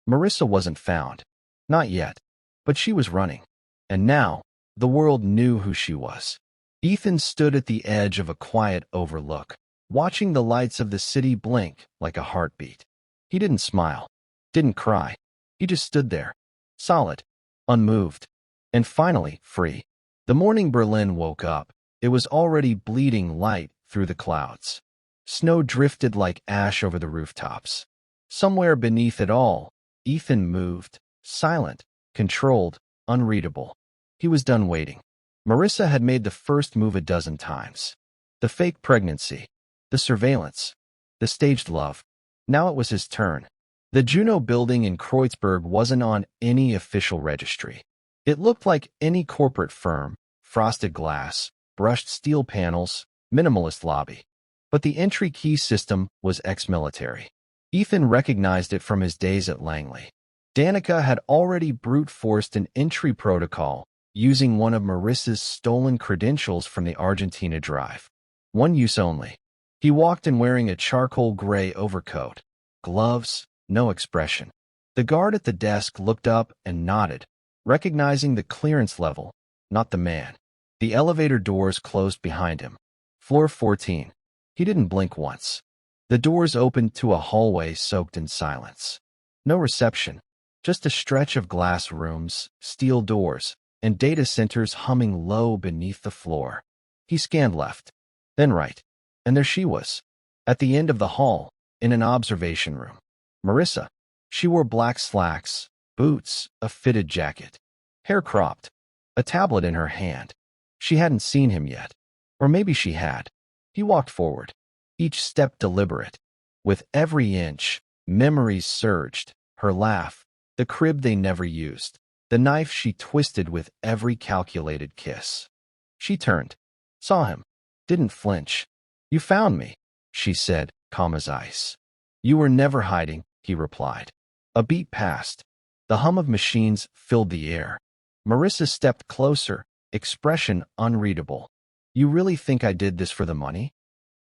Marissa wasn't found. Not yet. But she was running. And now, the world knew who she was. Ethan stood at the edge of a quiet overlook, watching the lights of the city blink like a heartbeat. He didn't smile. Didn't cry. He just stood there. Solid. Unmoved. And finally, free. The morning Berlin woke up. It was already bleeding light through the clouds. Snow drifted like ash over the rooftops. Somewhere beneath it all, Ethan moved, silent, controlled, unreadable. He was done waiting. Marissa had made the first move a dozen times. The fake pregnancy. The surveillance. The staged love. Now it was his turn. The Juno building in Kreuzberg wasn't on any official registry. It looked like any corporate firm, frosted glass, brushed steel panels, minimalist lobby. But the entry key system was ex-military. Ethan recognized it from his days at Langley. Danica had already brute-forced an entry protocol using one of Marissa's stolen credentials from the Argentina drive. One use only. He walked in wearing a charcoal gray overcoat. Gloves, no expression. The guard at the desk looked up and nodded, recognizing the clearance level, not the man. The elevator doors closed behind him. Floor 14. He didn't blink once. The doors opened to a hallway soaked in silence. No reception, just a stretch of glass rooms, steel doors, and data centers humming low beneath the floor. He scanned left, then right, and there she was, at the end of the hall, in an observation room. Marissa. She wore black slacks, boots, a fitted jacket. Hair cropped. a tablet in her hand. She hadn't seen him yet. Or maybe she had. He walked forward, each step deliberate. With every inch, memories surged. Her laugh, the crib they never used, the knife she twisted with every calculated kiss. She turned, saw him, didn't flinch. "You found me," she said, calm as ice. "You were never hiding," he replied. A beat passed. The hum of machines filled the air. Marissa stepped closer, expression unreadable. "You really think I did this for the money?"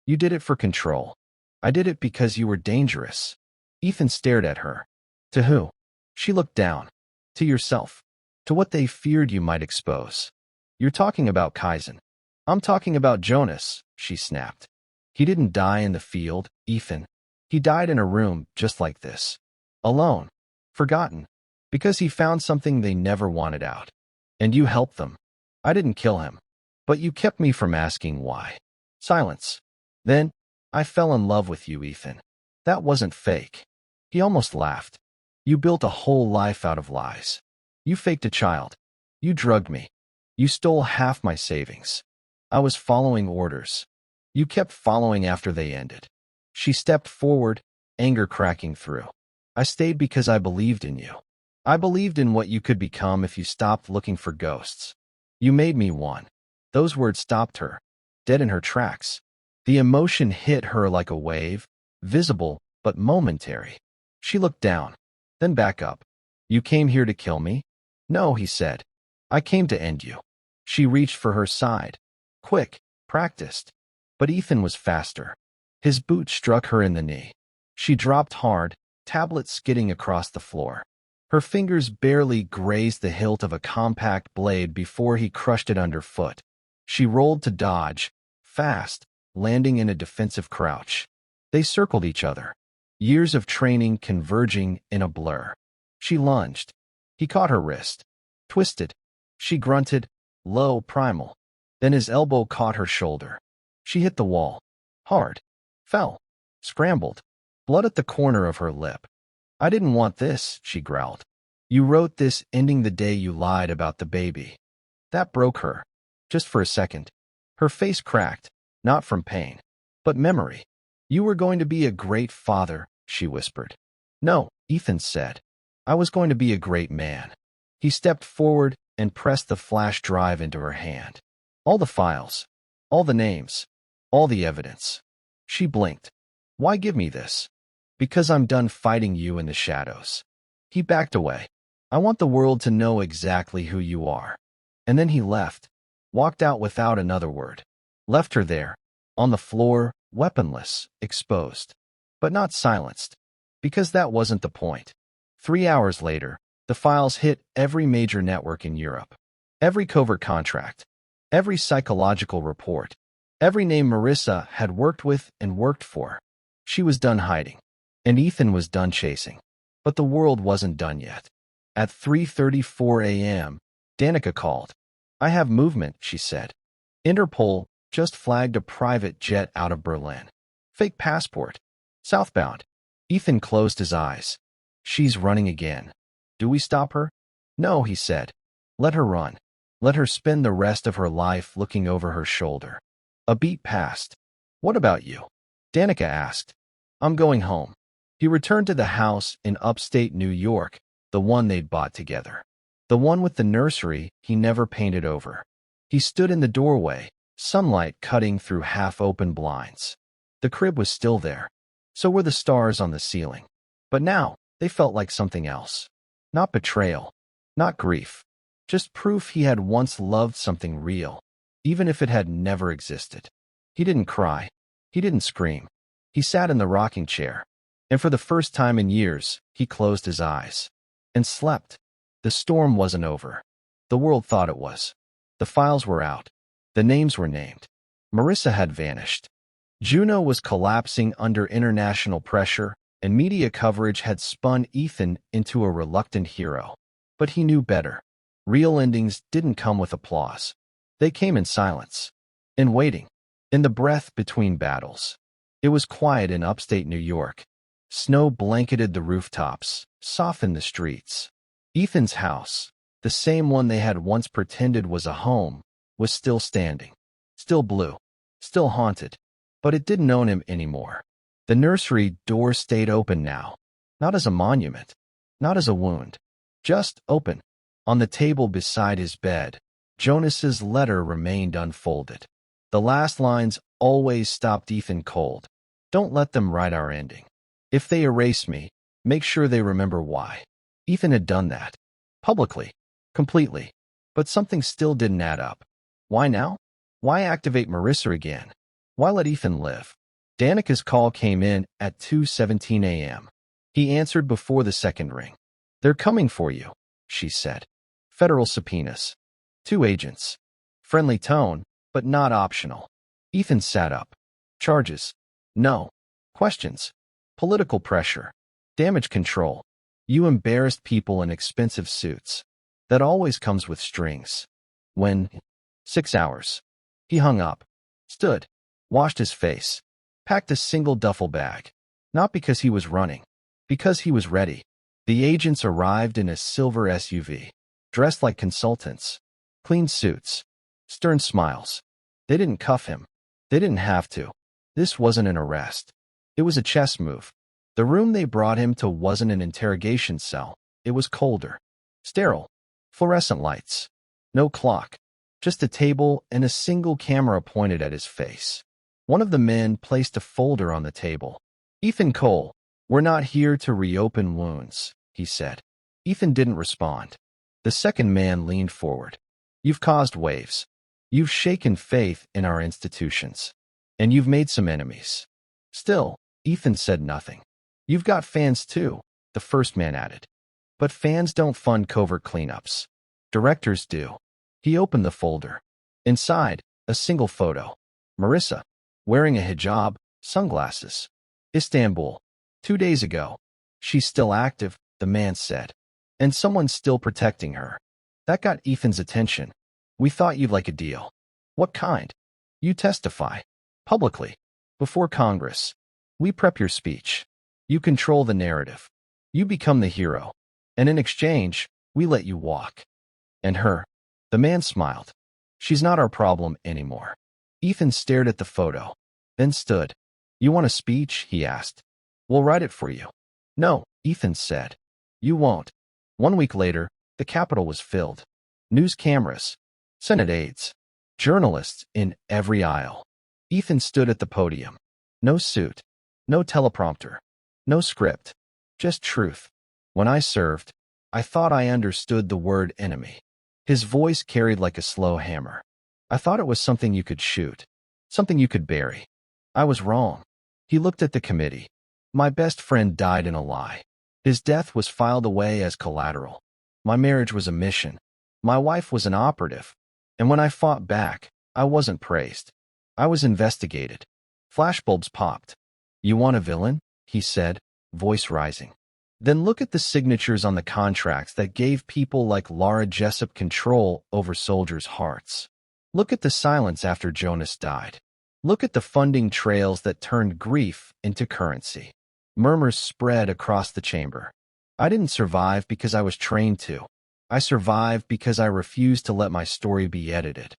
"You did it for control. I did it because you were dangerous." Ethan stared at her. "To who?" She looked down. "To yourself. To what they feared you might expose." "You're talking about Kaizen." "I'm talking about Jonas," she snapped. "He didn't die in the field, Ethan. He died in a room just like this. Alone. Forgotten. Because he found something they never wanted out. And you helped them. I didn't kill him. But you kept me from asking why." Silence. "Then, I fell in love with you, Ethan. That wasn't fake." He almost laughed. "You built a whole life out of lies. You faked a child. You drugged me. You stole half my savings. I was following orders. You kept following after they ended." She stepped forward, anger cracking through. "I stayed because I believed in you. I believed in what you could become if you stopped looking for ghosts. You made me one." Those words stopped her, dead in her tracks. The emotion hit her like a wave, visible but momentary. She looked down, then back up. "You came here to kill me?" "No," he said. "I came to end you." She reached for her side. Quick, practiced. But Ethan was faster. His boot struck her in the knee. She dropped hard, tablet skidding across the floor. Her fingers barely grazed the hilt of a compact blade before he crushed it underfoot. She rolled to dodge, fast, landing in a defensive crouch. They circled each other, years of training converging in a blur. She lunged. He caught her wrist. Twisted. She grunted, low, primal. Then his elbow caught her shoulder. She hit the wall. Hard. Fell. Scrambled. Blood at the corner of her lip. "I didn't want this," she growled. "You wrote this ending the day you lied about the baby." That broke her. Just for a second. Her face cracked, not from pain, but memory. "You were going to be a great father," she whispered. "No," Ethan said. "I was going to be a great man." He stepped forward and pressed the flash drive into her hand. All the files. All the names. All the evidence. She blinked. "Why give me this?" "Because I'm done fighting you in the shadows." He backed away. "I want the world to know exactly who you are." And then he left. Walked out without another word. Left her there, on the floor, weaponless, exposed. But not silenced. Because that wasn't the point. 3 hours later, the files hit every major network in Europe. Every covert contract. Every psychological report. Every name Marissa had worked with and worked for. She was done hiding. And Ethan was done chasing. But the world wasn't done yet. At 3:34 a.m., Danica called. "I have movement," she said. "Interpol just flagged a private jet out of Berlin. Fake passport. Southbound." Ethan closed his eyes. "She's running again. Do we stop her?" "No," he said. "Let her run. Let her spend the rest of her life looking over her shoulder." A beat passed. "What about you?" Danica asked. "I'm going home." He returned to the house in upstate New York, the one they'd bought together. The one with the nursery he never painted over. He stood in the doorway, sunlight cutting through half-open blinds. The crib was still there. So were the stars on the ceiling. But now, they felt like something else. Not betrayal. Not grief. Just proof he had once loved something real, even if it had never existed. He didn't cry. He didn't scream. He sat in the rocking chair. And for the first time in years, he closed his eyes. And slept. The storm wasn't over. The world thought it was. The files were out. The names were named. Marissa had vanished. Juno was collapsing under international pressure, and media coverage had spun Ethan into a reluctant hero. But he knew better. Real endings didn't come with applause. They came in silence. In waiting. In the breath between battles. It was quiet in upstate New York. Snow blanketed the rooftops, softened the streets. Ethan's house, The same one they had once pretended was a home was still standing, still blue, still haunted, but it didn't own him anymore. The nursery door stayed open now, not as a monument, not as a wound, just open. On the table beside his bed, Jonas's letter remained unfolded. The last lines always stopped Ethan cold. Don't let them write our ending. If they erase me, make sure they remember why. Ethan had done that. Publicly. Completely. But something still didn't add up. Why now? Why activate Marissa again? Why let Ethan live? Danica's call came in at 2:17 a.m. He answered before the second ring. They're coming for you, she said. Federal subpoenas. 2 agents. Friendly tone, but not optional. Ethan sat up. Charges. No. Questions. Political pressure. Damage control. You embarrassed people in expensive suits. That always comes with strings. When? 6 hours. He hung up. Stood. Washed his face. Packed a single duffel bag. Not because he was running. Because he was ready. The agents arrived in a silver SUV. Dressed like consultants. Clean suits. Stern smiles. They didn't cuff him. They didn't have to. This wasn't an arrest. It was a chess move. The room they brought him to wasn't an interrogation cell. It was colder. Sterile. Fluorescent lights. No clock. Just a table and a single camera pointed at his face. One of the men placed a folder on the table. Ethan Cole, we're not here to reopen wounds, he said. Ethan didn't respond. The second man leaned forward. You've caused waves. You've shaken faith in our institutions. And you've made some enemies. Still, Ethan said nothing. You've got fans too, the first man added. But fans don't fund covert cleanups. Directors do. He opened the folder. Inside, a single photo. Marissa, wearing a hijab, sunglasses. Istanbul. 2 days ago. She's still active, the man said. And someone's still protecting her. That got Ethan's attention. We thought you'd like a deal. What kind? You testify. Publicly. Before Congress. We prep your speech. You control the narrative. You become the hero. And in exchange, we let you walk. And her. The man smiled. She's not our problem anymore. Ethan stared at the photo. Then stood. You want a speech? He asked. We'll write it for you. No, Ethan said. You won't. 1 week later, the Capitol was filled. News cameras. Senate aides. Journalists in every aisle. Ethan stood at the podium. No suit. No teleprompter. No script. Just truth. When I served, I thought I understood the word enemy. His voice carried like a slow hammer. I thought it was something you could shoot. Something you could bury. I was wrong. He looked at the committee. My best friend died in a lie. His death was filed away as collateral. My marriage was a mission. My wife was an operative. And when I fought back, I wasn't praised. I was investigated. Flashbulbs popped. You want a villain? He said, voice rising. Then look at the signatures on the contracts that gave people like Laura Jessup control over soldiers' hearts. Look at the silence after Jonas died. Look at the funding trails that turned grief into currency. Murmurs spread across the chamber. I didn't survive because I was trained to. I survived because I refused to let my story be edited.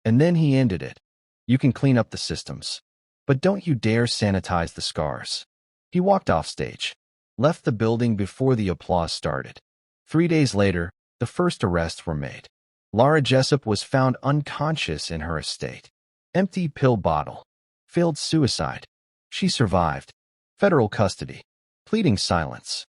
And then he ended it. You can clean up the systems. But don't you dare sanitize the scars. He walked off stage. Left the building before the applause started. 3 days later, the first arrests were made. Laura Jessup was found unconscious in her estate. Empty pill bottle. Failed suicide. She survived. Federal custody. Pleading silence.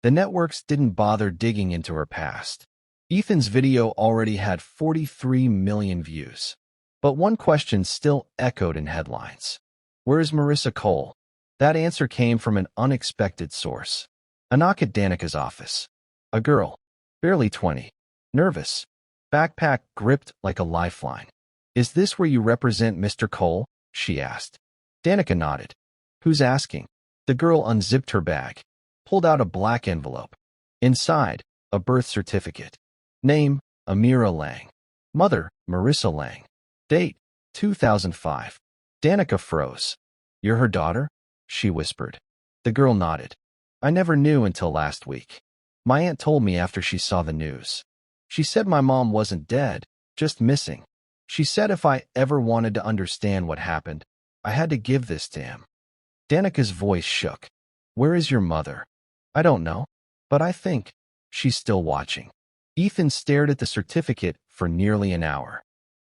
The networks didn't bother digging into her past. Ethan's video already had 43 million views. But one question still echoed in headlines. Where is Marissa Cole? That answer came from an unexpected source. A knock at Danica's office. A girl, barely 20, nervous, backpack gripped like a lifeline. Is this where you represent Mr. Cole? She asked. Danica nodded. Who's asking? The girl unzipped her bag, pulled out a black envelope. Inside, a birth certificate. Name, Amira Lang. Mother, Marissa Lang. Date, 2005. Danica froze. You're her daughter? She whispered. The girl nodded. I never knew until last week. My aunt told me after she saw the news. She said my mom wasn't dead, just missing. She said if I ever wanted to understand what happened, I had to give this to him. Danica's voice shook. Where is your mother? I don't know, but I think she's still watching. Ethan stared at the certificate for nearly an hour.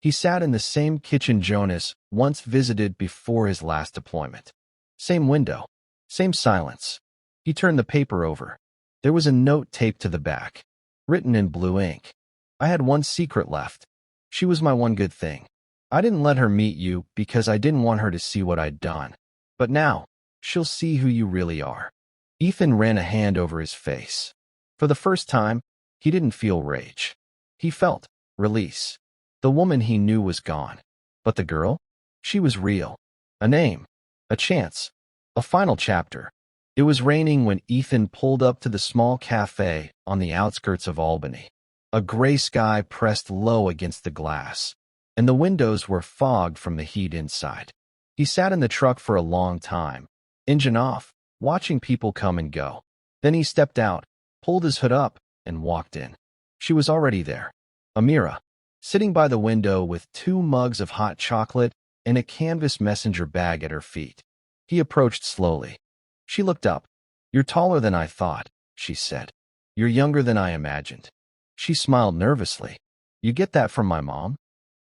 He sat in the same kitchen Jonas once visited before his last deployment. Same window, same silence. He turned the paper over. There was a note taped to the back, written in blue ink. I had one secret left. She was my one good thing. I didn't let her meet you because I didn't want her to see what I'd done. But now, she'll see who you really are. Ethan ran a hand over his face. For the first time, he didn't feel rage. He felt release. The woman he knew was gone. But the girl? She was real. A name. A chance. A final chapter. It was raining when Ethan pulled up to the small cafe on the outskirts of Albany. A gray sky pressed low against the glass, and the windows were fogged from the heat inside. He sat in the truck for a long time, engine off, watching people come and go. Then he stepped out, pulled his hood up, and walked in. She was already there. Amira, sitting by the window with 2 mugs of hot chocolate and a canvas messenger bag at her feet. He approached slowly. She looked up. You're taller than I thought, she said. You're younger than I imagined. She smiled nervously. You get that from my mom?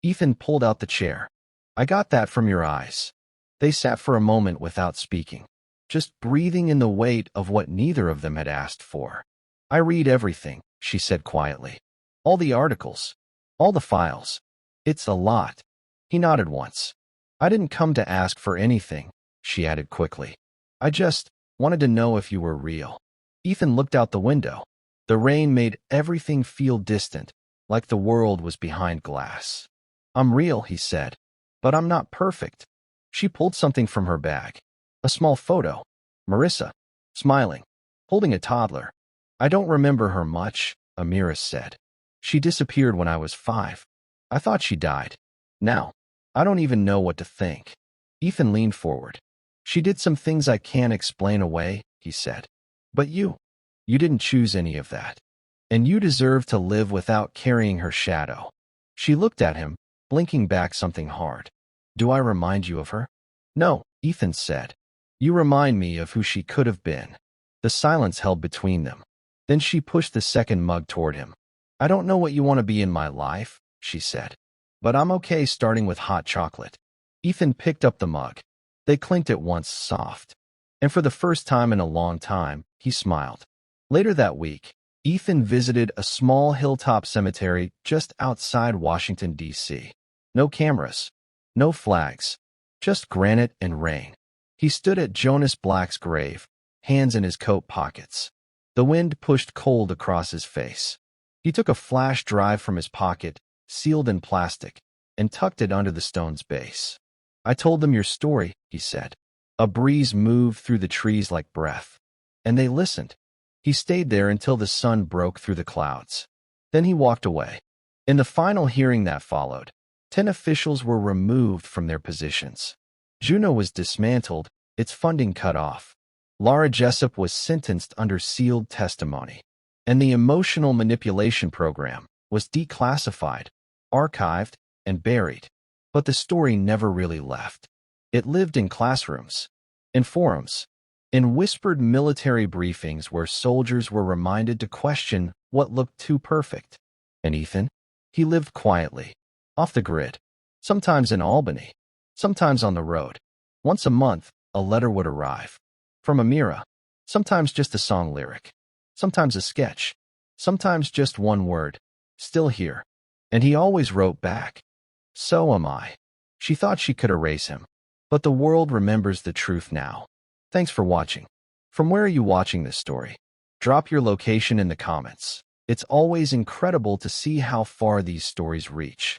Ethan pulled out the chair. I got that from your eyes. They sat for a moment without speaking, just breathing in the weight of what neither of them had asked for. I read everything, she said quietly. All the articles. All the files. It's a lot. He nodded once. I didn't come to ask for anything, she added quickly. I just wanted to know if you were real. Ethan looked out the window. The rain made everything feel distant, like the world was behind glass. I'm real, he said, but I'm not perfect. She pulled something from her bag. A small photo. Marissa, smiling, holding a toddler. I don't remember her much, Amira said. She disappeared when I was 5. I thought she died. Now, I don't even know what to think. Ethan leaned forward. She did some things I can't explain away, he said. But you didn't choose any of that. And you deserve to live without carrying her shadow. She looked at him, blinking back something hard. Do I remind you of her? No, Ethan said. You remind me of who she could have been. The silence held between them. Then she pushed the second mug toward him. I don't know what you want to be in my life, she said. But I'm okay starting with hot chocolate. Ethan picked up the mug. They clinked at once, soft. And for the first time in a long time, he smiled. Later that week, Ethan visited a small hilltop cemetery just outside Washington, D.C. No cameras, no flags, just granite and rain. He stood at Jonas Black's grave, hands in his coat pockets. The wind pushed cold across his face. He took a flash drive from his pocket, sealed in plastic, and tucked it under the stone's base. I told them your story, he said. A breeze moved through the trees like breath. And they listened. He stayed there until the sun broke through the clouds. Then he walked away. In the final hearing that followed, 10 officials were removed from their positions. Juno was dismantled, its funding cut off. Laura Jessup was sentenced under sealed testimony. And the emotional manipulation program was declassified, archived, and buried. But the story never really left. It lived in classrooms, in forums, in whispered military briefings where soldiers were reminded to question what looked too perfect. And Ethan? He lived quietly, off the grid, sometimes in Albany, sometimes on the road. Once a month, a letter would arrive. From Amira, sometimes just a song lyric, sometimes a sketch, sometimes just one word, still here. And he always wrote back, so am I. She thought she could erase him, but the world remembers the truth now. Thanks for watching. From where are you watching this story? Drop your location in the comments. It's always incredible to see how far these stories reach.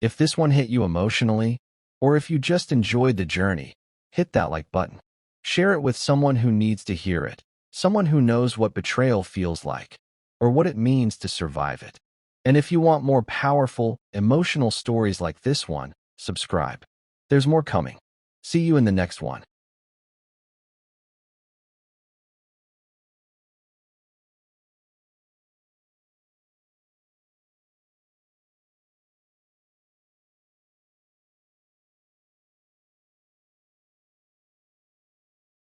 If this one hit you emotionally, or if you just enjoyed the journey, hit that like button. Share it with someone who needs to hear it, someone who knows what betrayal feels like, or what it means to survive it. And if you want more powerful, emotional stories like this one, subscribe. There's more coming. See you in the next one.